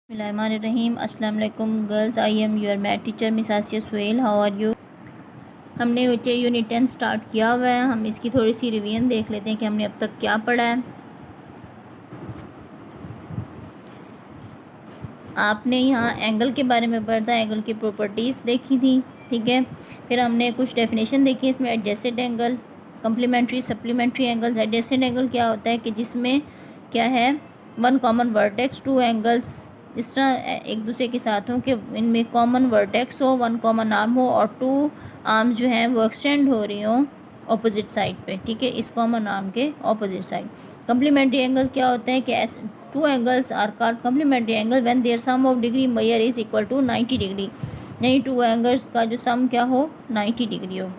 बिस्मिल्लाहिर्रहमानिर्रहीम। अस्सलाम वालेकुम girls, I am your math teacher miss Asiya Suhail. How are you. हमने बच्चे यूनिट 10 स्टार्ट किया हुआ है। हम इसकी थोड़ी सी रिवीजन देख लेते हैं कि हमने अब तक क्या पढ़ा है। आपने यहाँ एंगल के बारे में पढ़ा था, एंगल की प्रॉपर्टीज़ देखी थी, ठीक है। फिर हमने कुछ डेफिनेशन देखी इसमें। Adjacent angle, complementary, supplementary angles. Adjacent angle क्या होता है कि जिसमें क्या है, one common vertex, two angles जिस तरह एक दूसरे के साथ हों कि इनमें कॉमन वर्टेक्स हो, वन कॉमन आर्म हो और टू आर्म जो हैं वो एक्सटेंड हो रही हों ऑपोजिट साइड पे, ठीक है, इस कॉमन आर्म के ऑपोजिट साइड। कम्प्लीमेंट्री एंगल क्या होता है कि two angles are called complementary angle when their sum of degree measure is equal to 90 degree, यानी टू एंगल्स का जो सम क्या हो 90 डिग्री हो।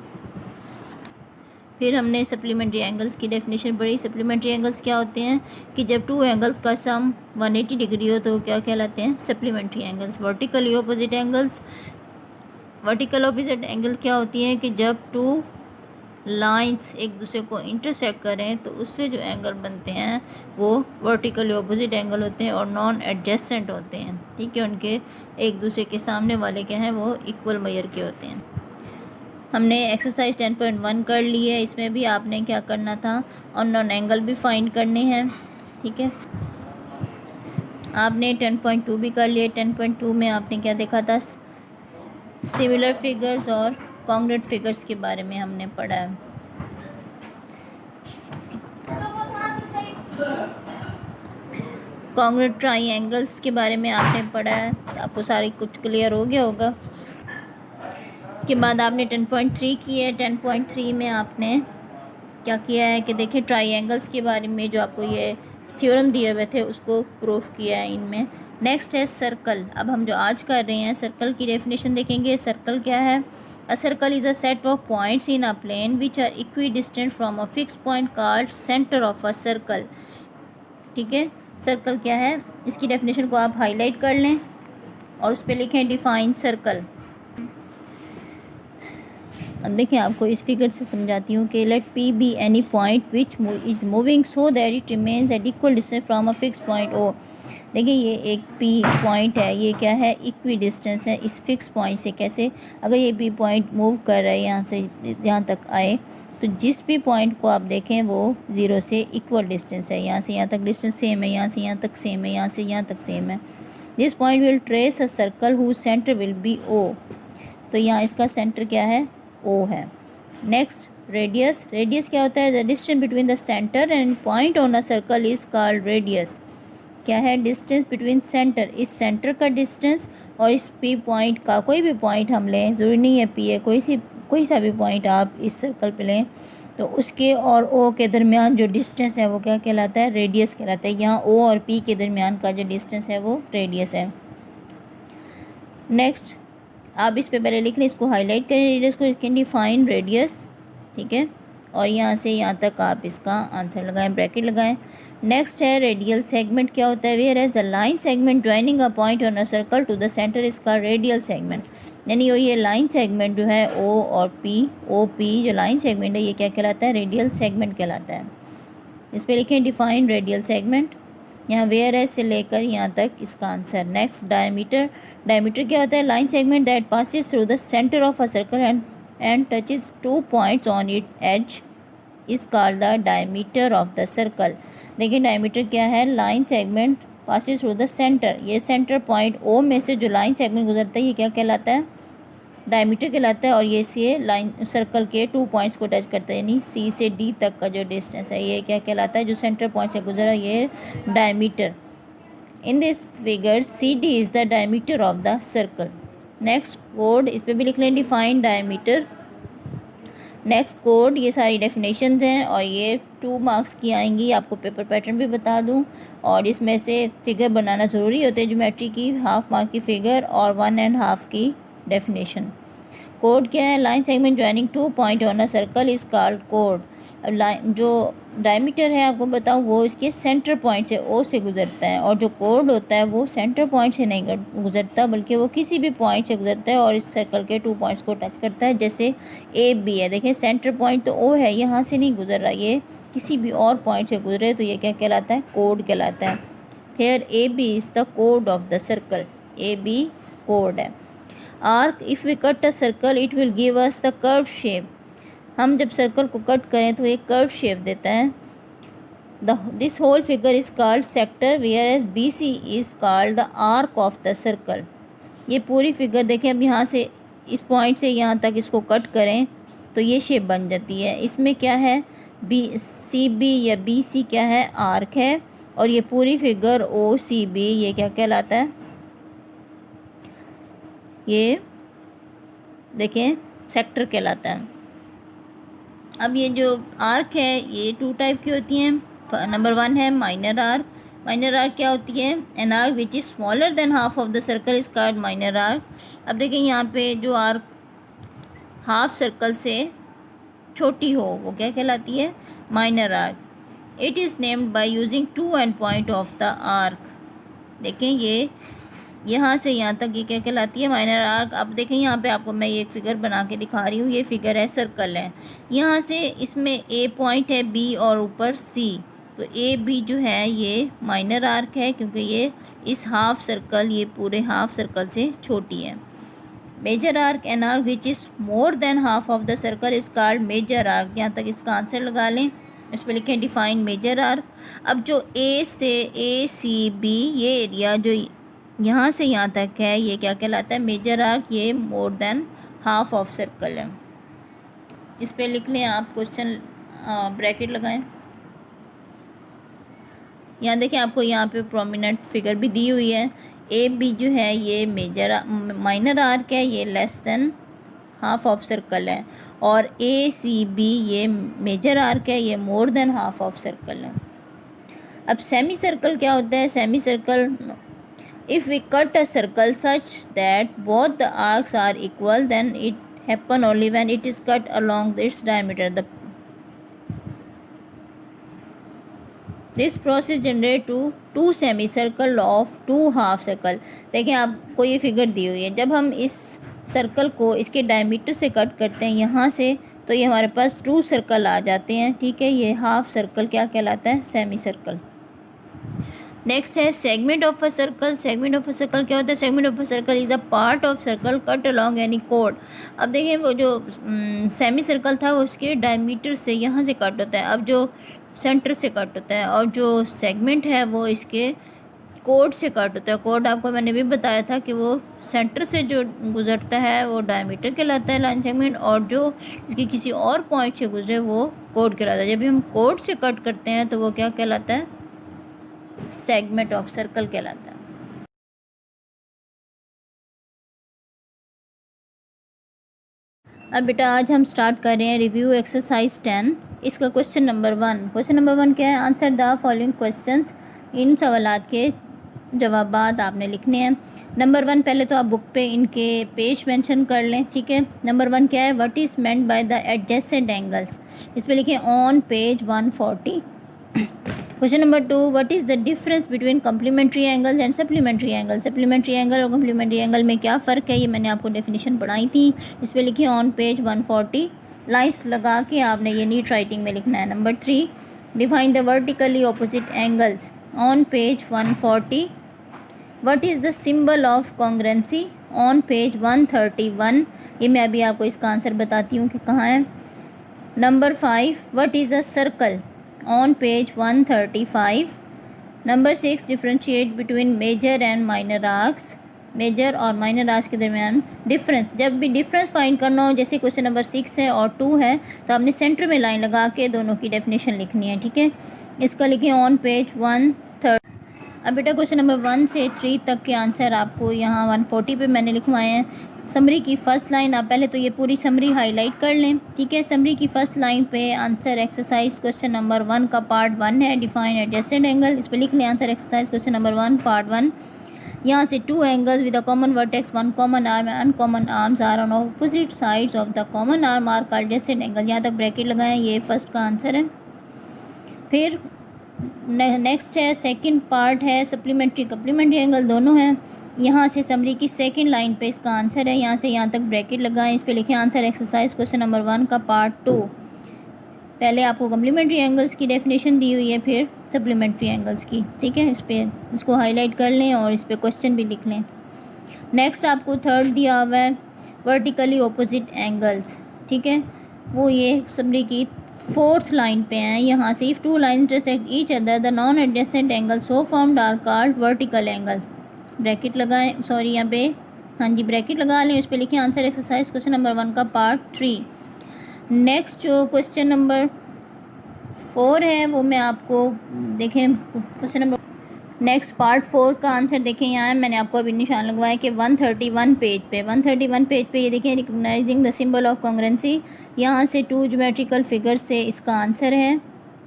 फिर हमने सप्लीमेंट्री एंगल्स की डेफिनेशन पढ़ी। सप्लीमेंट्री एंगल्स क्या होते हैं कि जब टू एंगल्स का सम 180 डिग्री हो तो क्या कहलाते हैं, supplementary angles. Vertically opposite angles, vertical opposite angle क्या होती है कि जब टू लाइंस एक दूसरे को इंटरसेक्ट करें तो उससे जो एंगल बनते हैं वो वर्टिकली ऑपोजिट एंगल होते हैं और नॉन एडजेसेंट होते हैं, ठीक है। उनके एक दूसरे के सामने वाले क्या हैं वो इक्वल मेजर के होते हैं। हमने एक्सरसाइज 10.1 कर ली है। इसमें भी आपने क्या करना था, और नॉन एंगल भी फाइंड करने हैं, ठीक है। आपने 10.2 भी कर लिया। 10.2 में आपने क्या देखा था, सिमिलर फिगर्स और कॉन्ग्रुएंट फिगर्स के बारे में हमने पढ़ा है। कॉन्ग्रुएंट ट्राइएंगल्स के बारे में आपने पढ़ा है, आपको सारी कुछ क्लियर हो गया होगा। इसके बाद आपने 10.3 की है। 10.3 में आपने क्या किया है कि देखें ट्राइएंगल्स के बारे में जो आपको ये थ्योरम दिए हुए थे उसको प्रूफ किया है इनमें। नेक्स्ट है सर्कल। अब हम जो आज कर रहे हैं सर्कल की डेफिनेशन देखेंगे। सर्कल क्या है, a circle is a set of points in a plane which are equidistant from a fix point called centre of a circle, ठीक है। सर्कल क्या है, इसकी डेफिनेशन को आप हाईलाइट कर लें और उस पर लिखें डिफाइन सर्कल। अब देखिए आपको इस फिगर से समझाती हूँ कि let P be any point which is moving so that it remains at equal distance from a fix point O. देखिए ये एक पी पॉइंट है, ये क्या है, इक्वी डिस्टेंस है इस फिक्स पॉइंट से। कैसे, अगर ये पी पॉइंट मूव कर रहा है यहाँ से यहाँ तक आए तो जिस भी पॉइंट को आप देखें वो ज़ीरो से इक्वल डिस्टेंस है। यहाँ से यहाँ तक डिस्टेंस सेम है, यहाँ से यहाँ तक सेम है, यहाँ से यहाँ तक सेम है। This point will trace a circle whose centre will be O. तो यहाँ इसका सेंटर क्या है, ओ है। Next radius. रेडियस क्या होता है, the distance between the centre and point on a circle is called radius. क्या है, डिस्टेंस बिटवीन सेंटर, इस सेंटर का डिस्टेंस और इस पी पॉइंट का, कोई भी पॉइंट हम लें, ज़रूरी नहीं है पी है, कोई सा भी पॉइंट आप इस सर्कल पे लें तो उसके और ओ के दरमियान जो डिस्टेंस है वो क्या कहलाता है, रेडियस कहलाता है। यहाँ ओ और पी के दरमियान का जो डिस्टेंस है वो रेडियस है। नेक्स्ट आप इस पे पहले लिख लें, इसको हाईलाइट करें रेडियस को, कैन डिफाइन रेडियस, ठीक है। और यहाँ से यहाँ तक आप इसका आंसर लगाएं, ब्रैकेट लगाएं। नेक्स्ट है रेडियल सेगमेंट। क्या होता है, whereas the line segment joining a point on a circle to the centre इसका रेडियल सेगमेंट। यानी ये लाइन सेगमेंट जो है ओ और पी, ओ पी जो लाइन सेगमेंट है ये क्या कहलाता है, रेडियल सेगमेंट कहलाता है। इस पर लिखें डिफाइन रेडियल सेगमेंट, यहाँ वेयर एज से लेकर यहाँ तक इसका आंसर। Next diameter. डायमीटर क्या होता है, line segment that passes through the centre of a circle and touches two points on it as is called the diameter of the circle. देखिए डायमीटर क्या है, line segment passes through the centre, ये centre point O में से जो line segment गुजरता है ये क्या कहलाता है, डायमीटर कहलाता है। और ये से लाइन सर्कल के टू पॉइंट्स को टच करता है, यानी सी से डी तक का जो डिस्टेंस है ये क्या कहलाता है, जो सेंटर पॉइंट से गुजरा ये diameter. In this figure C D is the diameter of the circle. Next code, इस पर भी लिख लें डिफाइन डायमीटर। नेक्स्ट कोड, ये सारी डेफिनेशंस हैं और ये 2 मार्क्स की आएंगी। आपको पेपर पैटर्न भी बता दूं और इसमें से फिगर बनाना ज़रूरी होते हैं, ज्योमेट्री की 1/2 मार्क की फिगर और 1.5 की डेफिनेशन। कोड क्या है, line segment joining 2 point on a circle is called code. अब लाइन जो डायमीटर है आपको बताऊँ वो इसके सेंटर पॉइंट से ओ से गुजरता है, और जो कोड होता है वो सेंटर पॉइंट से नहीं गुजरता बल्कि वो किसी भी पॉइंट से गुजरता है और इस सर्कल के 2 पॉइंट्स को टच करता है। जैसे ए बी है, देखिए सेंटर पॉइंट तो ओ है, यहाँ से नहीं गुजर रहा, ये किसी भी और पॉइंट से गुजरे तो ये क्या कहलाता है, कोड कहलाता है। Here A B is the कोड of the circle, A B कोड है। Arc, if we cut a circle it will give us the curve shape, हम जब सर्कल को कट करें तो एक कर्व शेप देता है। This whole figure is called sector whereas B C is called the arc of the circle. ये पूरी फिगर देखें, अब यहाँ से इस पॉइंट से यहाँ तक इसको कट करें तो ये शेप बन जाती है। इसमें क्या है, बी सी बी या बी सी क्या है, आर्क है, और ये पूरी फिगर ओ सी बी ये क्या कहलाता है, ये देखें सेक्टर कहलाता है। अब ये जो आर्क है ये टू टाइप की होती हैं। नंबर 1 है माइनर आर्क। माइनर आर्क क्या होती है, N arc which is smaller than half of the circle is called minor arc. अब देखिए यहाँ पे जो आर्क हाफ सर्कल से छोटी हो वो क्या कहलाती है, minor arc. It is named by using two end point of the arc. देखें ये यहाँ से यहाँ तक ये क्या कहलाती है, माइनर आर्क। अब देखें यहाँ पे आपको मैं ये एक फ़िगर बना के दिखा रही हूँ, ये फिगर है, सर्कल है, यहाँ से इसमें ए पॉइंट है, बी और ऊपर सी, तो ए बी जो है ये माइनर आर्क है क्योंकि ये इस हाफ सर्कल, ये पूरे हाफ सर्कल से छोटी है। Major arc, an arc which is more than half of the circle is called major arc. यहाँ तक इसका आंसर लगा लें, इस पर लिखें डिफाइन मेजर आर्क। अब जो ए से ए सी बी ये एरिया जो यहाँ से यहाँ तक है ये क्या कहलाता है, मेजर आर्क, ये more than half of circle है। इस पर लिख लें आप, क्वेश्चन ब्रैकेट लगाएं। यहाँ देखें आपको यहाँ पे प्रोमिनेंट फिगर भी दी हुई है। ए बी जो है ये माइनर आर्क है, ये less than half of circle है, और ए सी बी ये मेजर आर्क है, ये more than half of circle है। अब सेमी सर्कल क्या होता है, semi circle, if we cut a circle such that both the arcs are equal then it happen only when it is cut along its diameter. This process generate two semi circle of two half circle. देखें आपको ये figure दी हुई है, जब हम इस circle को इसके डायमीटर से कट करते हैं यहाँ से, तो ये हमारे पास टू सर्कल आ जाते हैं, ठीक है। ये हाफ सर्कल क्या कहलाता है, सेमी सर्कल। नेक्स्ट है segment of a circle. Segment of a circle क्या होता है, segment of a circle is a part of circle cut along any code. अब देखिए वो जो सेमी सर्कल था वो उसके डायमीटर से यहाँ से कट होता है, अब जो सेंटर से कट होता है, और जो सेगमेंट है वो इसके कोड से कट होता है। कोड आपको मैंने भी बताया था कि वो सेंटर से जो गुजरता है वो डायमीटर कहलाता है, लाइन सेगमेंट, और जो इसके किसी और पॉइंट से गुजरे वो कोड कहलाता है। जब भी हम कोड से कट करते हैं तो वो क्या कहलाता है, सेगमेंट ऑफ सर्कल कहलाता है। अब बेटा आज हम स्टार्ट कर रहे हैं रिव्यू एक्सरसाइज 10। इसका क्वेश्चन नंबर 1, क्वेश्चन नंबर 1 क्या है, आंसर द फॉलोइंग क्वेश्चंस। इन सवालात के जवाबात आपने लिखने हैं। नंबर 1 पहले तो आप बुक पे इनके पेज मेंशन कर लें, ठीक है। नंबर 1 क्या है, what is meant by the adjacent angles, इस पर लिखें on page 140। Question number 2, what is the difference between complementary angles and supplementary angle. Supplementary angle और कम्प्लीमेंट्री एंगल में क्या फ़र्क है, ये मैंने आपको डेफिनेशन पढ़ाई थी। इस पर लिखिए ऑन पेज 140, लाइन्स लगा के आपने ये नीट राइटिंग में लिखना है। Number 3, define the vertically opposite angles on page 140। What is the symbol of कॉन्ग्रेंसी on page 131। ये मैं अभी आपको इसका आंसर बताती हूँ कि कहाँ है। Number 5, what is a circle on page 135। Number 6, differentiate between major and minor arcs. Major और माइनर आर्क्स के दरमियान डिफरेंस, जब भी डिफरेंस फाइंड करना हो, जैसे क्वेश्चन नंबर 6 है और 2 है, तो आपने सेंटर में लाइन लगा के दोनों की डेफिनेशन लिखनी है, ठीक है। इसका लिखें ऑन पेज 130। अब बेटा क्वेश्चन नंबर 1 से 3 तक के आंसर आपको यहाँ 140 पे मैंने लिखवाए हैं। समरी की फ़र्स्ट लाइन, आप पहले तो ये पूरी समरी हाईलाइट कर लें, ठीक है। समरी की फ़र्स्ट लाइन पे आंसर एक्सरसाइज क्वेश्चन नंबर 1 का पार्ट 1 है, डिफाइन एडजेसेंट एंगल। इस पर लिख लें answer exercise question number 1 part 1। यहाँ से 2 angles with a common vertex, 1 common arm and uncommon arms are on opposite sides of the common arm are called adjacent angle. यहाँ तक bracket लगाएं, ये फर्स्ट का आंसर है। फिर नेक्स्ट है सेकंड पार्ट है सप्लीमेंट्री कम्प्लीमेंट्री एंगल, दोनों हैं। यहाँ से समरी की सेकंड लाइन पे इसका आंसर है, यहाँ से यहाँ तक ब्रैकेट लगाएं, इस पे लिखें आंसर एक्सरसाइज क्वेश्चन नंबर 1 का पार्ट 2। पहले आपको कम्प्लीमेंट्री एंगल्स की डेफिनेशन दी हुई है, फिर सप्लीमेंट्री एंगल्स की, ठीक है। इस पर इसको हाईलाइट कर लें और इस पर क्वेश्चन भी लिख लें। नेक्स्ट आपको थर्ड दिया हुआ है वर्टिकली ऑपोजिट एंगल्स, ठीक है। वो ये समरी की फोर्थ लाइन पे हैं। यहाँ से if two line intersect each other the non adjacent angle so formed are called vertical angle. Bracket लगाएं, सॉरी यहाँ पे हाँ जी ब्रैकेट लगा लें, उस पर लिखें आंसर एक्सरसाइज क्वेश्चन नंबर 1 का पार्ट 3। नेक्स्ट जो क्वेश्चन नंबर 4 है वो मैं आपको देखें क्वेश्चन नंबर नेक्स्ट पार्ट 4 का आंसर देखें। यहाँ मैंने आपको अभी निशान लगवाया कि 131 पेज पे 131 पेज पे ये देखें रिकॉग्नाइजिंग द सिंबल ऑफ कॉन्ग्रेंसी। यहाँ से 2 ज्योमेट्रिकल फिगर से इसका आंसर है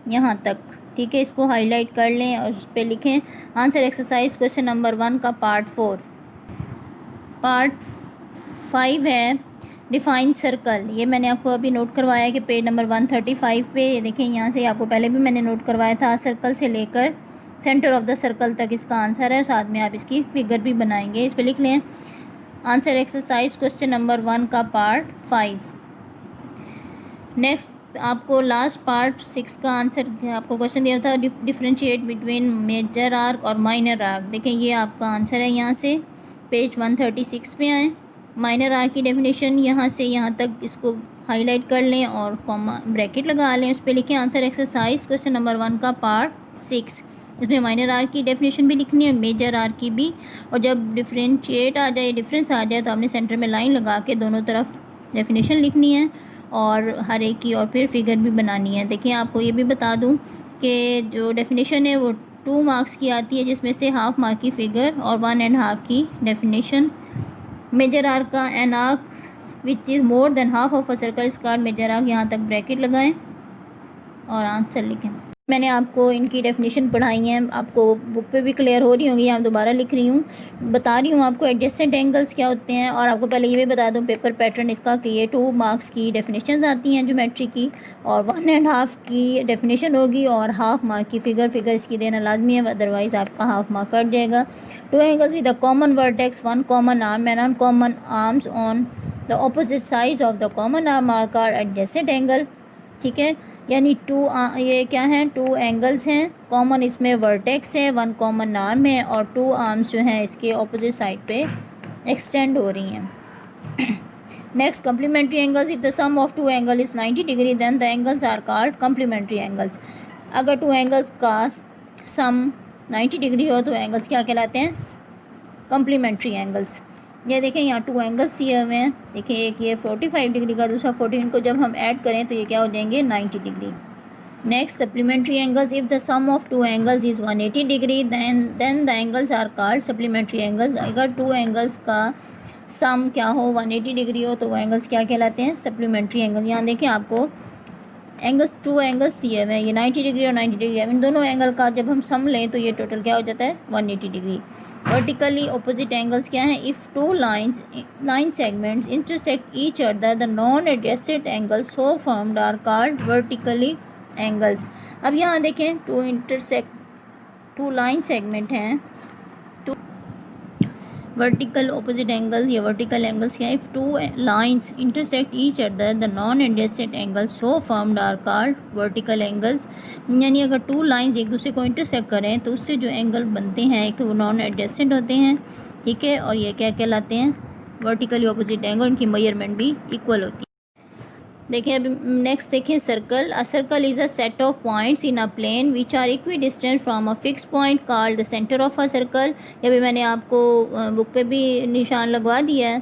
यहाँ तक, ठीक है। इसको हाईलाइट कर लें और उस पर लिखें आंसर एक्सरसाइज क्वेश्चन नंबर 1 का पार्ट 4। पार्ट 5 है डिफाइन सर्कल। ये मैंने आपको अभी नोट करवाया है कि पेज नंबर 135 पे ये देखें। यहाँ से आपको पहले भी मैंने नोट करवाया था, सर्कल से लेकर सेंटर ऑफ द सर्कल तक इसका आंसर है, साथ में आप इसकी फिगर भी बनाएंगे। इस पर लिख लें आंसर एक्सरसाइज क्वेश्चन नंबर 1 का पार्ट 5। नेक्स्ट आपको लास्ट पार्ट 6 का आंसर आपको क्वेश्चन दिया था डिफरेंशिएट बिटवीन मेजर आर्क और माइनर आर्क। देखें ये आपका आंसर है। यहाँ से पेज 136 पे आए, माइनर आर्क की डेफिनेशन यहाँ से यहाँ तक इसको हाईलाइट कर लें और कॉमा ब्रैकेट लगा लें, उस पर लिखें आंसर एक्सरसाइज क्वेश्चन नंबर 1 का पार्ट 6। इसमें माइनर आर्क की डेफिनेशन भी लिखनी है, मेजर आर्क की भी, और जब डिफरेंशिएट आ जाए, डिफरेंस आ जाए, तो आपने सेंटर में लाइन लगा के दोनों तरफ डेफिनेशन लिखनी है और हर एक की, और फिर फिगर भी बनानी है। देखिए आपको ये भी बता दूं कि जो डेफिनेशन है वो 2 मार्क्स की आती है, जिसमें से हाफ मार्क की फिगर और 1.5 की डेफिनेशन। मेजर आर्क का an arc which is more than half of a circle is called major arc. यहाँ तक ब्रैकेट लगाएं और आंसर लिखें। मैंने आपको इनकी डेफिनेशन पढ़ाई हैं, आपको बुक पे भी क्लियर हो रही होंगी, यहाँ दोबारा लिख रही हूँ, बता रही हूँ आपको एडजेसेंट एंगल्स क्या होते हैं। और आपको पहले ये भी बता दूँ पेपर पैटर्न इसका कि ये 2 मार्क्स की डेफिनेशंस आती हैं ज्योमेट्री की, और 1.5 की डेफिनेशन होगी, और हाफ मार्क की फिगर इसकी देना लाजमी है, अदरवाइज़ आपका हाफ मार्क कट जाएगा। 2 angles with a common vertex, 1 common arm and uncommon arms on the opposite side of the common arm are called adjacent angle, ठीक है। यानी 2 ये क्या हैं, 2 एंगल्स हैं, कॉमन इसमें वर्टेक्स है, 1 कॉमन आर्म है, और 2 आर्म्स जो हैं इसके ऑपोजिट साइड पे एक्सटेंड हो रही हैं। Next complementary angles, if the sum of 2 angle is 90 degree then the angles are called complementary angles. अगर 2 एंगल्स का सम 90 डिग्री हो तो एंगल्स क्या कहलाते हैं, कम्प्लीमेंट्री एंगल्स। ये देखें यहाँ 2 एंगल्स दिए हुए हैं, देखिए एक ये 45 डिग्री का, दूसरा 14, को जब हम ऐड करें तो ये क्या हो जाएंगे 90 degree. Next supplementary angles, if the sum of 2 angles is 180 degree then the angles are called supplementary angles. अगर 2 एंगल्स का सम क्या हो 180 डिग्री हो तो वो एंगल्स क्या कहलाते हैं, सप्लीमेंट्री एंगल। यहाँ देखें आपको एंगल्स 2 एंगल्स दिए हुए हैं, ये 90 डिग्री और 90 डिग्री, इन दोनों एंगल का जब हम सम लें तो ये टोटल क्या हो जाता है 180 डिग्री। वर्टिकली ऑपोजिट एंगल्स क्या हैं, if 2 line segments intersect each other the non adjacent angles so formed are called vertically angles. अब यहाँ देखें 2 लाइन सेगमेंट हैं, वर्टिकल ऑपोजिट एंगल्स, ये वर्टिकल एंगल्स क्या है, if 2 lines intersect each other the non adjacent angles so formed are called vertical angles. यानी अगर 2 lines एक दूसरे को इंटरसेक्ट करें तो उससे जो एंगल बनते हैं एक तो वो नॉन एडजेसेंट होते हैं, ठीक है, और ये क्या कहलाते हैं, वर्टिकली ऑपोजिट एंगल, उनकी मेजरमेंट भी इक्वल होती है। देखिए अभी नेक्स्ट देखें circle. A circle is a set of points in a plane which are equidistant from a fix point called the centre of a circle. ये भी मैंने आपको बुक पे भी निशान लगवा दिया है,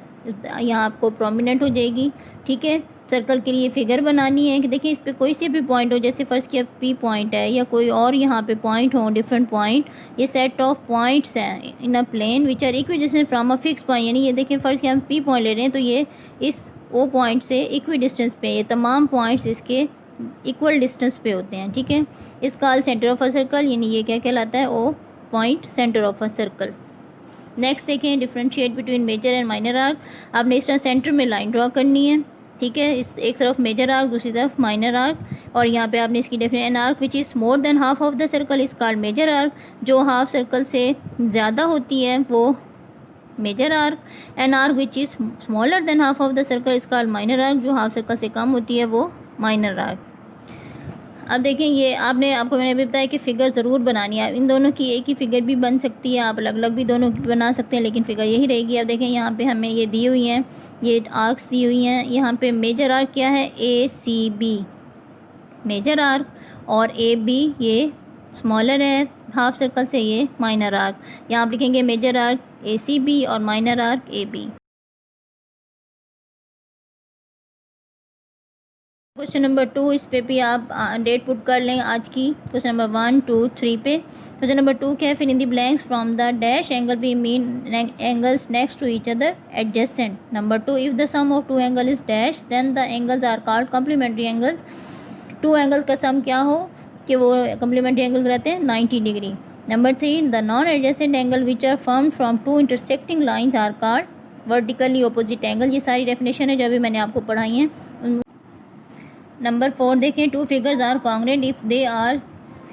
यहाँ आपको प्रोमिनेंट हो जाएगी, ठीक है। सर्कल के लिए फिगर बनानी है कि देखिए इस पर कोई से भी पॉइंट हो, जैसे फर्स्ट किया P पॉइंट है या कोई और यहाँ पे पॉइंट हो, डिफरेंट पॉइंट, ये सेट ऑफ पॉइंट्स हैं in a plane which are equidistant from a fix point. यानी ये देखिए फर्स्ट किया हम P पॉइंट ले रहे हैं तो ये इस ओ पॉइंट से इक्वी डिस्टेंस पे, ये तमाम पॉइंट्स इसके इक्वल डिस्टेंस पे होते हैं, ठीक है। इसका सेंटर ऑफ अ सर्कल, यानी ये क्या कहलाता है, O point centre of a circle. Next देखें differentiate between major and minor arc. आपने इस तरह सेंटर में लाइन ड्रॉ करनी है, ठीक है, इस एक तरफ मेजर आर्क दूसरी तरफ माइनर आर्क, और यहाँ पे आपने इसकी definition, an arc which is more than half of the circle is called major arc. जो हाफ सर्कल से ज़्यादा होती है वो major arc. An arc which is smaller than half of the circle is called minor arc. जो half circle से कम होती है वो माइनर आर्क। अब देखें, ये आपको मैंने अभी बताया कि फ़िगर ज़रूर बनानी है। इन दोनों की एक ही फ़िगर भी बन सकती है, आप अलग अलग भी दोनों की बना सकते हैं, लेकिन फ़िगर यही रहेगी। अब देखें यहाँ पे हमें ये दी हुई हैं, ये आर्क्स दी हुई हैं। यहाँ पे मेजर आर्क क्या है, ACB मेजर आर्क, और AB ये स्मॉलर है हाफ सर्कल से, ये माइनर आर्क। यहाँ आप लिखेंगे मेजर आर्क ACB और minor arc AB। Question number 2, इस पे भी आप डेट पुट कर लें आज की। क्वेश्चन नंबर 1, 2, 3 पे। क्वेश्चन नंबर 2 क्या है, fill in the blanks from the dash angle we mean angles next to each other adjacent. Number 2, if the sum of two angle is dash then the angles are called complementary angles. Two angles का sum क्या हो कि वो complementary angle रहते हैं 90 degree. Number 3, the non adjacent angle which are formed from two intersecting lines are called vertically opposite angle. ये सारी definition है जो अभी मैंने आपको पढ़ाई हैं। नंबर 4 देखें, two figures are congruent if they are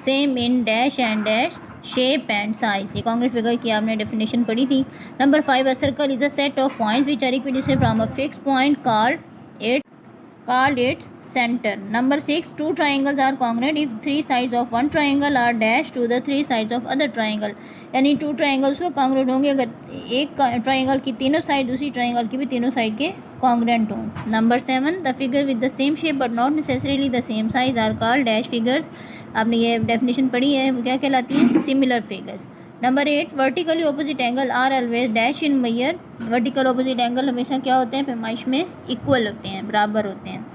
same in dash and dash shape and size. ये कॉन्ग्रेंट फिगर की आपने डेफिनेशन पढ़ी थी। Number 5, a circle is a set of points which are equidistant from a fix point called its center. Number 6, two triangles are congruent if three sides of one triangle are dashed to the three sides of other triangle. यानी two triangles वो congruent होंगे अगर एक triangle की तीनों side दूसरी triangle की भी तीनों साइड के कॉन्ग्रेंट हों। Number 7, the figure with the same shape but not necessarily the same size are called dash figures. आपने ये डेफिनेशन पढ़ी है, वो क्या कहलाती है, similar figures. Number 8, vertically opposite angle are always dash in measure. Vertical opposite angle हमेशा क्या होते हैं, पैमाइश में इक्वल होते हैं, बराबर होते हैं।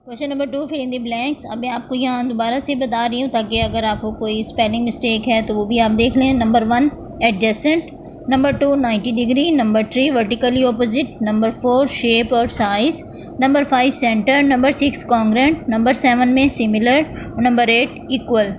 Question number 2, fill in the blanks. अब मैं आपको यहाँ दोबारा से बता रही हूँ ताकि अगर आपको कोई स्पेलिंग मिस्टेक है तो वो भी आप देख लें। Number 1, adjacent. Number 2, 90 degree. Number 3, vertically opposite. Number 4, shape और size. Number 5, centre. Number 6, congruent. Number 7 में similar. Number 8, equal.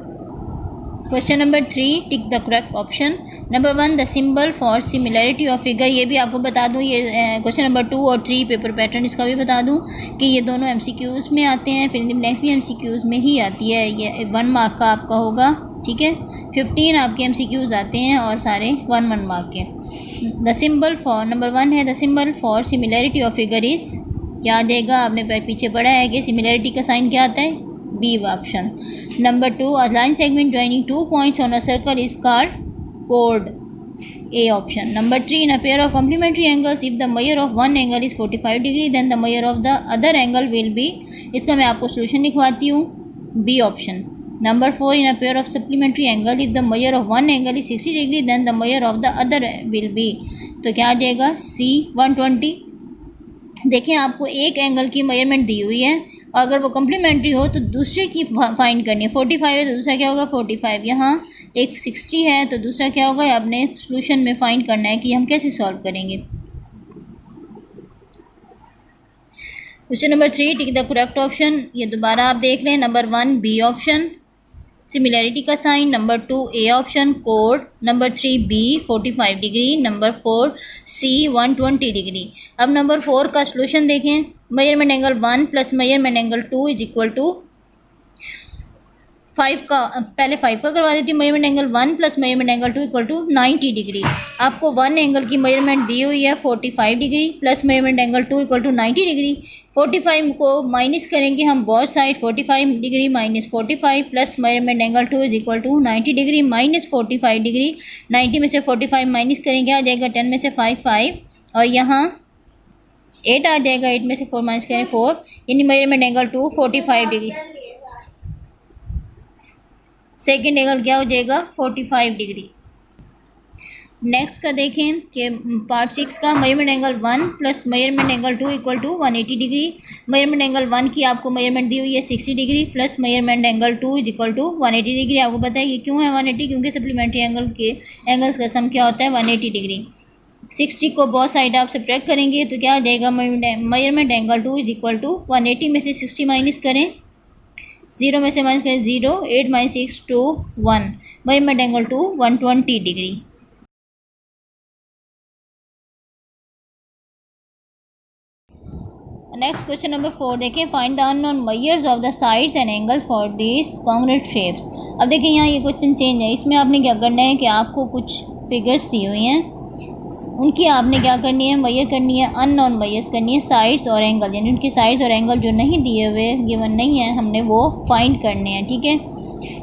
Question number 3, tick the correct option. Number 1, the symbol for similarity of figure. ये भी आपको बता दूं, ये question number 2 और 3 paper pattern इसका भी बता दूं कि ये दोनों MCQs में आते हैं, फिर ब्लैंक्स भी MCQs में ही आती है। ये 1 मार्क का आपका होगा, ठीक है। 15 आपके MCQs आते हैं और सारे 1 मार्क के। द सिंबल फॉर, नंबर 1 है the symbol for similarity of figure is, क्या देगा, आपने पीछे पढ़ा है कि सिमिलैरिटी का साइन क्या आता है, B option. Number 2, a line segment joining two points on a circle is called chord, A option. Number 3, in a pair of complementary angles, if the measure of one angle is 45 degree, then the measure of the other angle will be, इसका मैं आपको solution लिखवाती हूँ, B option. Number 4, in a pair of supplementary angle, if the measure of one angle is 60 degree, then the measure of the other will be, तो क्या आ जाएगा, C 120। देखें, आपको एक एंगल की मेजरमेंट दी हुई है, अगर वो कम्प्लीमेंट्री हो तो दूसरे की फाइंड करनी है। 45 है तो दूसरा क्या होगा 45, यहाँ एक 60 है तो दूसरा क्या होगा, आपने सोल्यूशन में फाइंड करना है कि हम कैसे सॉल्व करेंगे। Question number 3, tick the correct option. ये दोबारा आप देख लें। नंबर 1, बी ऑप्शन, सिमिलैरिटी का sign. Number 2, A option, code. Number 3, B 45 degree. Number 4, C 120 degree. अब नंबर 4 का सोल्यूशन देखें। Measurement angle 1 plus measurement angle 2 is equal to 5 का, पहले 5 का करवा देती हूँ। Measurement angle 1 plus measurement angle 2 equal to 90 degree. आपको 1 एंगल की मेजरमेंट दी हुई है 45 degree plus measurement angle 2 equal to 90 degree. 45 को माइनस करेंगे हम both side, 45 degree minus 45 plus measurement angle 2 is equal to 90 degree minus 45 degree. 90 में से 45 माइनस करेंगे आ जाएगा 10 में से 5 5 और यहाँ 8 आ जाएगा। 8 में से 4 माइनस करें 4, यानी measurement angle 2 45 degree. Second angle क्या हो जाएगा 45 डिग्री। नेक्स्ट का देखें कि पार्ट 6 का measurement angle 1 plus measurement angle 2 equal to 180 degree. Measurement angle 1 की आपको मेजरमेंट दी हुई है 60 degree plus measurement angle 2 is equal to 180 degree. आपको पता है कि क्यों है 180, क्योंकि सप्लीमेंट्री एंगल के एंगल्स का सम क्या होता है 180 डिग्री। 60 को बहुत साइड आप सब्ट्रैक्ट करेंगे तो क्या आ जाएगा, measurement angle 2 is equal to 180 में से 60 माइनस करें, 0 में से माइनस करें 0, 8 minus 6 2 1, measurement angle 2 120 degree. Next question number 4 देखें। Find the unknown measures of the sides and angles for this congruent shapes. अब देखिए यहाँ ये क्वेश्चन चेंज है, इसमें आपने क्या करना है कि आपको कुछ फिगर्स दी हुई हैं, उनकी आपने क्या करनी है, मैयर करनी है, अननोन मैयर्स करनी है, साइड्स और एंगल, यानी उनकी साइड्स और एंगल जो नहीं दिए हुए, गिवन नहीं है, हमने वो फाइंड करने हैं, ठीक है।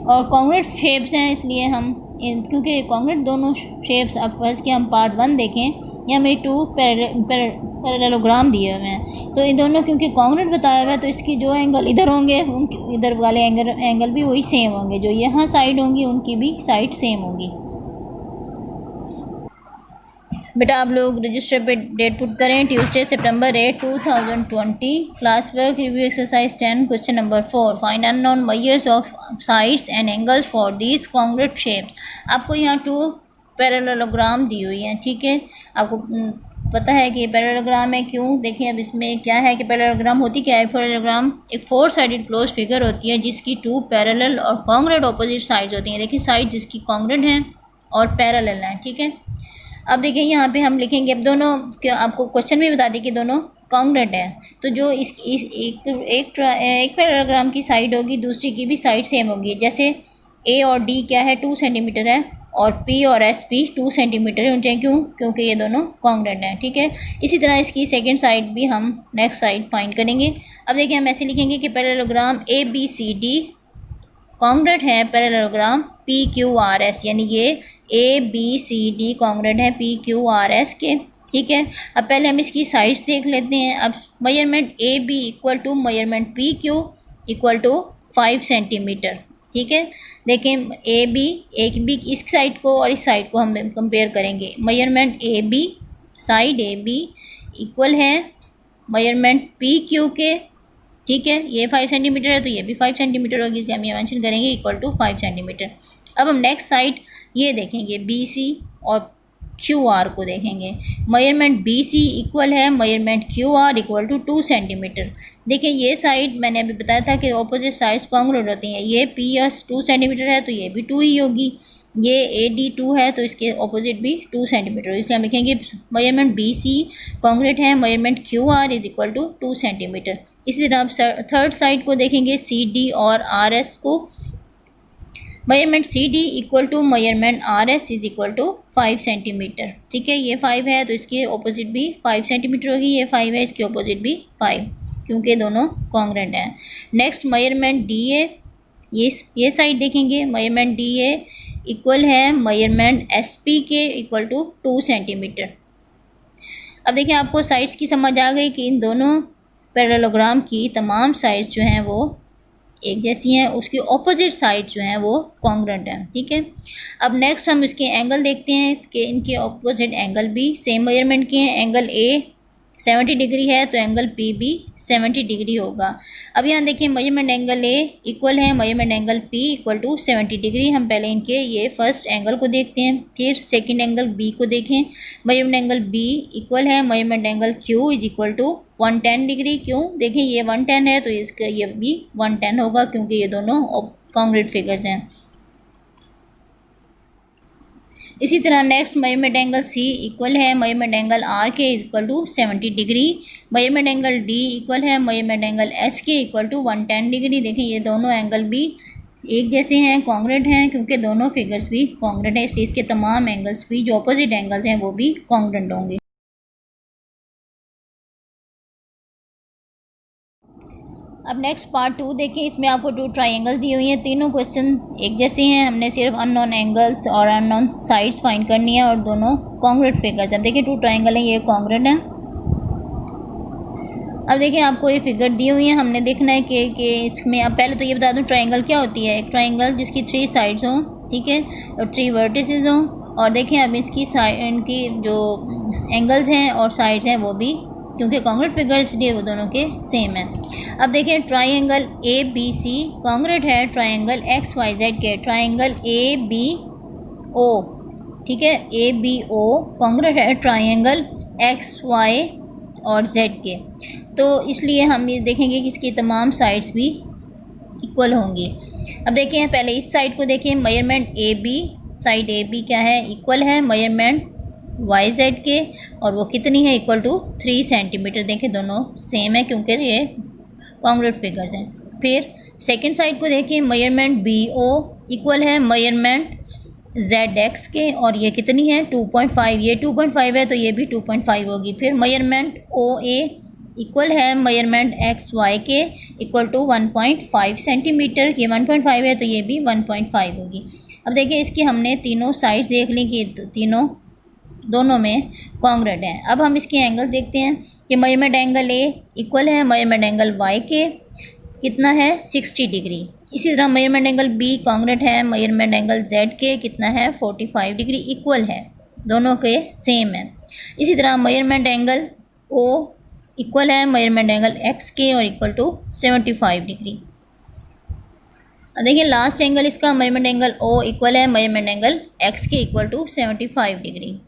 और कॉन्ग्रेट शेप्स हैं, इसलिए हम क्योंकि कॉन्ग्रेट दोनों शेप्स, अब फर्स्ट के हम पार्ट 1 देखें, यहाँ हमें 2 पैरेललोग्राम दिए हुए हैं, तो इन दोनों क्योंकि कॉन्ग्रेट बताया हुआ है तो इसकी जो एंगल इधर होंगे उनके इधर वाले एंगल भी वही सेम होंगे, जो यहाँ साइड होंगी उनकी भी साइड सेम होगी। बेटा आप लोग रजिस्टर पे डेट पुट करें, Tuesday September 8 2020, class work review exercise 10 question number 4, find unknown measures of sides and angles for these congruent shapes. आपको यहाँ 2 पैरेललोग्राम दी हुई हैं, ठीक है। आपको पता है कि पैरेललोग्राम है, क्यों? देखिए अब इसमें क्या है कि पैरेललोग्राम होती क्या है। पैरेललोग्राम एक 4 साइडेड क्लोज फिगर होती है जिसकी 2 पैरेलल और कॉन्ग्रेट ऑपोजिट साइड्स होती हैं। देखिए साइड जिसकी कॉन्ग्रेट हैं और पैरेलल हैं, ठीक है। अब देखिए यहाँ पे हम लिखेंगे, अब दोनों क्या आपको क्वेश्चन भी बता दें कि दोनों कॉन्ग्रेट है, तो जो इस एक पैराग्राम की साइड होगी दूसरी की भी साइड सेम होगी। जैसे ए और डी क्या है 2 सेंटीमीटर है और पी और एस भी 2 सेंटीमीटर होने चाहिए, क्यों? क्योंकि ये दोनों कॉन्ग्रेट हैं, ठीक है। इसी तरह इसकी सेकेंड साइड भी हम नेक्स्ट साइड फाइंड करेंगे। अब देखिए हम ऐसे लिखेंगे कि parallelogram A B C D congruent है parallelogram P Q R S, यानी ये A B C D congruent है पी क्यू आर एस के, ठीक है। अब पहले हम इसकी साइड्स देख लेते हैं। अब measurement A B equal to measurement P Q equal to 5 centimetre, ठीक है। देखें ए बी, एक बी इस साइड को और इस साइड को हम कंपेयर करेंगे। Measurement A B, side A B equal है मेजरमेंट पी क्यू के, ठीक है। ये 5 सेंटीमीटर है तो ये भी 5 सेंटीमीटर होगी, इसे हम ये मेंशन करेंगे इक्वल टू 5 सेंटीमीटर। अब हम नेक्स्ट साइड ये देखेंगे बी सी और क्यू आर को देखेंगे। मेजरमेंट बी सी इक्वल है measurement Q R equal to 2 centimetre. देखिए ये साइड मैंने अभी बताया था कि ऑपोजिट साइड्स कॉन्ग्रुएंट होती हैं। ये पी एस 2 सेंटीमीटर है तो ये भी 2 ही होगी, ये ए डी 2 है तो इसके ऑपोजिट भी 2 सेंटीमीटर, इसलिए हम लिखेंगे मेजरमेंट बी सी कॉन्ग्रुएंट है measurement Q R is equal to 2 centimetre. इसी तरह आप थर्ड साइड को देखेंगे सी डी और आर एस को। Measurement C D equal to measurement R S is equal to 5 centimetre, ठीक है। ये 5 है तो इसके ऑपोजिट भी 5 सेंटीमीटर होगी, ये 5 है इसके ऑपोजिट भी 5, क्योंकि दोनों कॉन्ग्रुएंट हैं। नेक्स्ट मेजरमेंट डी ए, ये साइड देखेंगे। मेजरमेंट डी ए इक्वल है मेजरमेंट एस पी के इक्वल टू 2 सेंटीमीटर। अब देखिए आपको साइड्स की समझ आ गई कि इन दोनों पैरेललोग्राम की तमाम साइड्स जो हैं वो एक जैसी हैं, उसकी ऑपोजिट साइड जो हैं वो कॉन्ग्रुएंट हैं, ठीक है। अब नेक्स्ट हम इसके एंगल देखते हैं कि इनके ऑपोजिट एंगल भी सेम मेजरमेंट के हैं। एंगल ए 70 डिग्री है तो एंगल पी भी 70 डिग्री होगा। अब यहाँ देखिए मेजरमेंट एंगल ए इक्वल है measurement angle P equal to 70 degree. हम पहले इनके ये फर्स्ट एंगल को देखते हैं, फिर सेकंड एंगल बी को देखें। मेजरमेंट एंगल बी इक्वल है measurement angle Q is equal to 110 degree. क्यों? देखें ये 110 है तो इसका ये भी 110 होगा, क्योंकि ये दोनों कॉन्ग्रुएंट फिगर्स हैं। इसी तरह next measurement angle C equal है मेजरमेंट एंगल आर के equal to 70 degree. Measurement angle D equal है मेजरमेंट एंगल एस के इक्वल टू 110 डिग्री। देखें ये दोनों एंगल भी एक जैसे हैं, कॉन्ग्रुएंट हैं, क्योंकि दोनों फिगर्स भी कॉन्ग्रुएंट हैं, इसलिए इसके तमाम एंगल्स भी जो अपोजिट एंगल्स हैं वो भी कॉन्ग्रुएंट होंगे। अब नेक्स्ट पार्ट 2 देखें। इसमें आपको 2 ट्राइंगल्स दी हुई हैं, तीनों क्वेश्चन एक जैसे हैं। हमने सिर्फ अननोन एंगल्स और अननोन साइड्स फाइंड करनी है और दोनों कॉन्ग्रुएंट फिगर्स। अब देखिए 2 ट्राइंगल हैं, ये कॉन्ग्रुएंट हैं। अब देखिए आपको ये फिगर दी हुई है, हमने देखना है कि इसमें, अब पहले तो ये बता दूं ट्राइंगल क्या होती है। एक ट्राइंगल जिसकी 3 साइड्स हों, ठीक है, और 3 वर्टिसेस हों। और देखें अब इसकी इनकी जो एंगल्स हैं और साइड्स हैं वो भी, क्योंकि कॉन्ग्रुएंट फिगर्स इसलिए वो दोनों के सेम हैं। अब देखें triangle A B C congruent है ट्राइंगल एक्स वाई जेड के। ट्राइंगल ए बी ओ, ठीक है, ए बी ओ कॉन्ग्रुएंट है ट्राइंगल एक्स वाई और जेड के। तो इसलिए हम ये देखेंगे कि इसकी तमाम साइड्स भी इक्वल होंगी। अब देखें पहले इस साइड को देखें। Measurement A B, side A B क्या है, इक्वल है मेजरमेंट वाई जेड के, और वो कितनी है, इक्वल टू 3 सेंटीमीटर। देखें दोनों सेम है क्योंकि ये कॉन्ग्रुएंट फिगर्स हैं। फिर सेकंड साइड को देखें। मेजरमेंट बी ओ इक्वल है मेजरमेंट जेड एक्स के, और ये कितनी है 2.5, ये 2.5 है तो ये भी 2.5 होगी। फिर मेजरमेंट ओ ए इक्वल है मेजरमेंट एक्स वाई के इक्वल टू 1.5 सेंटीमीटर, ये 1.5 है तो ये भी 1.5 होगी। अब देखिए इसकी हमने तीनों साइड्स देख ली कि तीनों दोनों में कॉन्ग्रुएंट हैं। अब हम इसके एंगल देखते हैं कि मेजरमेंट एंगल ए इक्वल है मेजरमेंट एंगल वाई के, कितना है 60 डिग्री। इसी तरह मेजरमेंट एंगल बी कॉन्ग्रुएंट है मेजरमेंट एंगल जेड के, कितना है 45 डिग्री, इक्वल है, दोनों के सेम है। इसी तरह मेजरमेंट एंगल ओ इक्वल है मेजरमेंट एंगल एक्स के और इक्वल टू 75 डिग्री। अब देखिए लास्ट एंगल इसका मेजरमेंट एंगल ओ इक्वल है मेजरमेंट एंगल एक्स के इक्वल टू 75 डिग्री।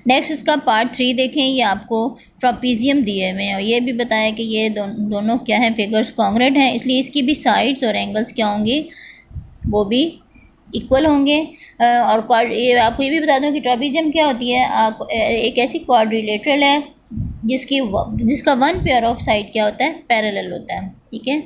नेक्स्ट इसका पार्ट 3 देखें, ये आपको ट्रापीजियम दिए हुए हैं और ये भी बताया कि ये दोनों क्या है फिगर्स कॉन्ग्रुएंट हैं, इसलिए इसकी भी साइड्स और एंगल्स क्या होंगे, वो भी इक्वल होंगे। और ये आपको ये भी बता दूं कि ट्रापीजियम क्या होती है, एक ऐसी क्वाड्रिलेटरल है जिसका वन पेयर ऑफ साइड क्या होता है, पैरेलल होता है। ठीक है,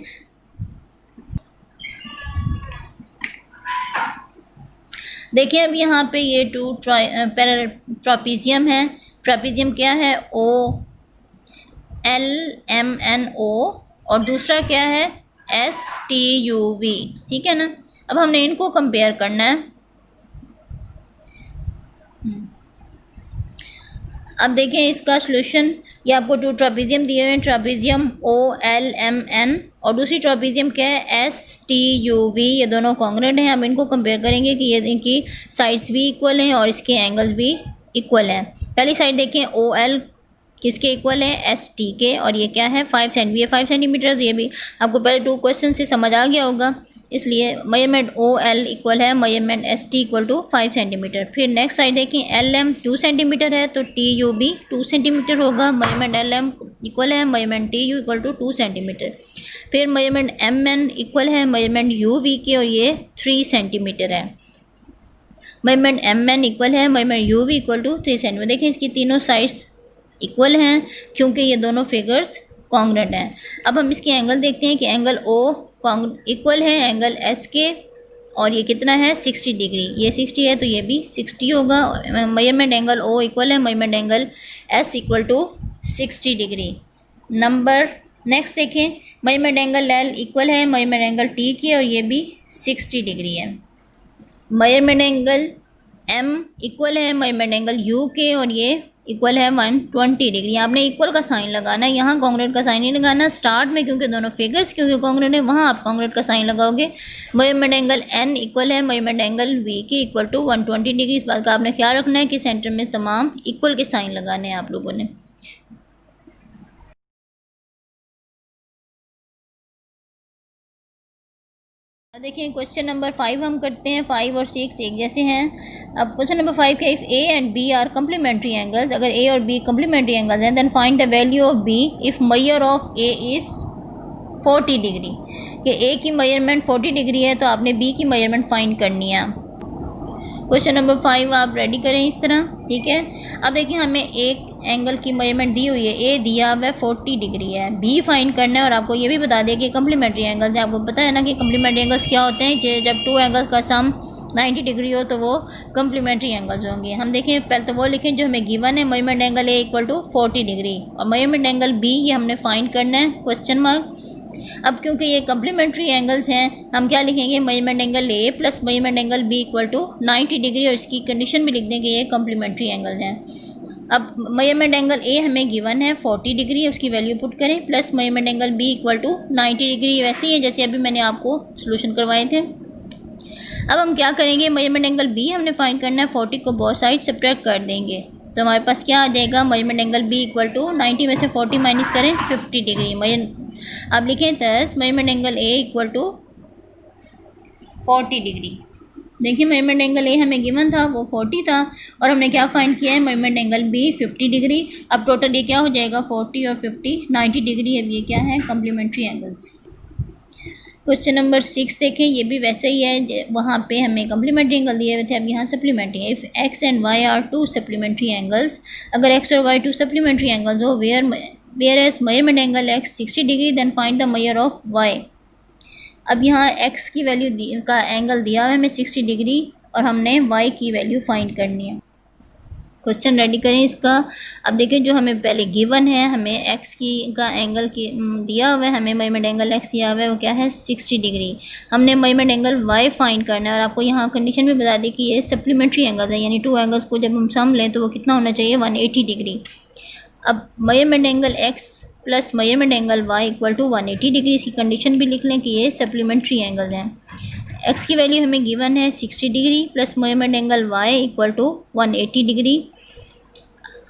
देखिए अब यहाँ पे ये टू ट्रापीजियम है। ट्रापीजियम क्या है, O L M N O, और दूसरा क्या है एस टी यू वी। ठीक है ना, अब हमने इनको कंपेयर करना है। अब देखें इसका सॉल्यूशन, ये आपको टू ट्रापीजियम दिए हुए हैं, ट्रापीजियम ओ एल एम एन और दूसरी ट्रापीजियम क्या है एस टी यू वी, ये दोनों कॉन्ग्रुएंट हैं। हम इनको कंपेयर करेंगे कि ये इनकी साइड्स भी इक्वल हैं और इसके एंगल्स भी इक्वल हैं। पहली साइड देखें ओ एल किसके इक्वल है, एस टी के, और ये क्या है 5 सेंटीमीटर, ये 5 सेंटीमीटर, ये भी आपको पहले 2 क्वेश्चन से समझ आ गया होगा। इसलिए मेजरमेंट ओ एल इक्वल है measurement S T equal to 5 centimetre. फिर नेक्स्ट साइड देखें एल एम 2 सेंटीमीटर है तो टी यू भी 2 सेंटीमीटर होगा, मेजरमेंट एल एम इक्वल है measurement T U equal to 2 centimetre. फिर मेजरमेंट एम एन इक्वल है मेजरमेंट यू वी के और ये 3 सेंटीमीटर है। मेजरमेंट एम एन इक्वल है measurement U V equal to 3 centimetre. देखिए इसकी तीनों साइड्स इक्वल हैं क्योंकि ये दोनों फिगर्स कॉन्ग्रुएंट हैं। अब हम इसके एंगल देखते हैं कि एंगल ओ इक्वल है एंगल एस के और ये कितना है 60 डिग्री, ये 60 है तो ये भी 60 होगा। मेजरमेंट एंगल ओ इक्वल है measurement angle S equal to 60 degree. Number next देखें, मेजरमेंट एंगल एल इक्वल है मेजरमेंट एंगल टी के और ये भी 60 डिग्री है। मेजरमेंट एंगल एम इक्वल है मेजरमेंट एंगल यू के और ये इक्वल है 120 डिग्री। आपने इक्वल का साइन लगाना है, यहाँ कॉन्ग्रुएंट का साइन नहीं लगाना स्टार्ट में, क्योंकि दोनों फिगर्स क्योंकि कॉन्ग्रुएंट है, वहाँ आप कॉन्ग्रुएंट का साइन लगाओगे। मेजरमेंट एंगल एन इक्वल है मेजरमेंट एंगल वी के इक्वल टू 120 डिग्री। इस बात का आपने ख्याल रखना है कि सेंटर में तमाम इक्वल के साइन लगाने हैं आप लोगों ने। देखिए क्वेश्चन नंबर 5 हम करते हैं, 5 और 6 एक जैसे हैं। अब क्वेश्चन नंबर 5 क्या, if A and B are complementary angles, अगर ए और बी कम्प्लीमेंट्री एंगल्स हैं, then find the value of B if measure of A is 40 degree. कि ए की मेजरमेंट 40 डिग्री है तो आपने बी की मेजरमेंट फाइंड करनी है। क्वेश्चन नंबर 5 आप रेडी करें इस तरह। ठीक है, अब देखिए हमें एक एंगल की मेजरमेंट दी हुई है, ए दिया हुआ है 40 डिग्री है, बी फाइंड करना है और आपको ये भी बता दिया कि कम्प्लीमेंट्री एंगल्स है। आपको पता है ना कि कम्प्लीमेंट्री एंगल्स क्या होते हैं, जब 2 एंगल्स का सम 90 डिग्री हो तो वो कम्प्लीमेंट्री एंगल्स होंगे। हम देखें पहले तो वो लिखें जो हमें गिवन है, measurement angle A equal to 40 degree और मेजरमेंट एंगल बी ये हमने फाइंड करना है क्वेश्चन मार्क। अब क्योंकि ये कम्प्लीमेंट्री एंगल्स हैं, हम क्या लिखेंगे, measurement angle A plus measurement angle B equal to 90 degree और इसकी कंडीशन भी लिख दें कि ये कम्प्लीमेंट्री एंगल्स हैं। अब मेजरमेंट एंगल ए हमें गिवन है 40 डिग्री, उसकी वैल्यू पुट करें, plus measurement angle B equal to 90 degree, वैसे ही है जैसे अभी मैंने आपको सोल्यूशन करवाए थे। अब हम क्या करेंगे, मेजरमेंट एंगल बी हमने फाइंड करना है, 40 को बोथ साइड सब्ट्रैक्ट कर देंगे तो हमारे पास क्या आ जाएगा, measurement angle B equal to 90 में से 40 माइनस करें 50 डिग्री। अब लिखें दस measurement angle A equal to 40 degree. देखिए मेजरमेंट एंगल ए हमें गिवन था वो 40 था और हमने क्या फाइंड किया है, मेजरमेंट एंगल बी 50 डिग्री। अब टोटल ये क्या हो जाएगा 40 और 50 90 डिग्री। अब ये क्या है, कम्प्लीमेंट्री एंगल्स। क्वेश्चन नंबर 6 देखें, ये भी वैसे ही है, वहाँ पे हमें कम्प्लीमेंट्री एंगल दिए हुए थे, अब यहाँ सप्लीमेंट्री है। If X and Y are 2 supplementary angles, अगर एक्स और वाई 2 सप्लीमेंट्री एंगल्स हो, where as measurement angle X 60 degree, then find the measure of Y. अब यहाँ एक्स की वैल्यू का एंगल दिया हुआ है हमें 60 डिग्री और हमने वाई की वैल्यू फाइंड करनी है। क्वेश्चन रेडी करें इसका। अब देखिए जो हमें पहले गिवन है, हमें एक्स की का एंगल की दिया हुआ है, हमें मेजरमेंट एंगल एक्स दिया हुआ है, वो क्या है 60 डिग्री। हमने मेजरमेंट एंगल वाई फाइंड करना है और आपको यहाँ कंडीशन भी बता दी कि ये सप्लीमेंट्री एंगल है, यानी टू एंगल्स को जब हम सम लें तो वो कितना होना चाहिए 180 डिग्री। अब measurement angle X plus measurement angle Y equal to 180 degree, इसकी कंडीशन भी लिख लें कि ये सप्लीमेंट्री एंगल्स हैं। एक्स की वैल्यू हमें गिवन है 60 degree plus measurement angle Y equal to 180 degree.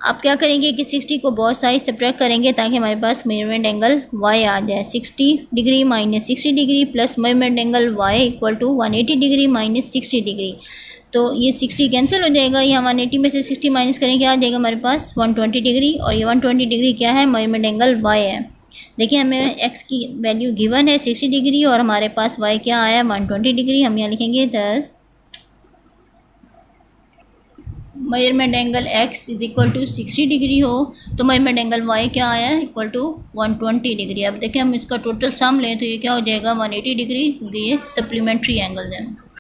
आप क्या करेंगे कि 60 को बहुत साइड सब्ट्रैक्ट करेंगे ताकि हमारे पास मेजरमेंट एंगल वाई आ जाए। 60 degree minus 60 degree plus measurement angle Y equal to 180 degree minus 60 degree. तो ये 60 कैंसिल हो जाएगा, यहाँ 180 में से 60 माइनस करेंगे आ जाएगा हमारे पास 120 डिग्री, और ये 120 डिग्री क्या है मेजरमेंट एंगल वाई है। देखिए हमें एक्स की वैल्यू गिवन है 60 डिग्री और हमारे पास वाई क्या आया 120 डिग्री। हम यहाँ लिखेंगे दस measurement angle x is equal to 60 degree हो तो मेजरमेंट एंगल y क्या आया इक्वल टू 120 डिग्री। अब देखिए हम इसका टोटल सम लें तो ये क्या हो जाएगा 180 डिग्री, क्योंकि ये सप्लीमेंट्री एंगल है।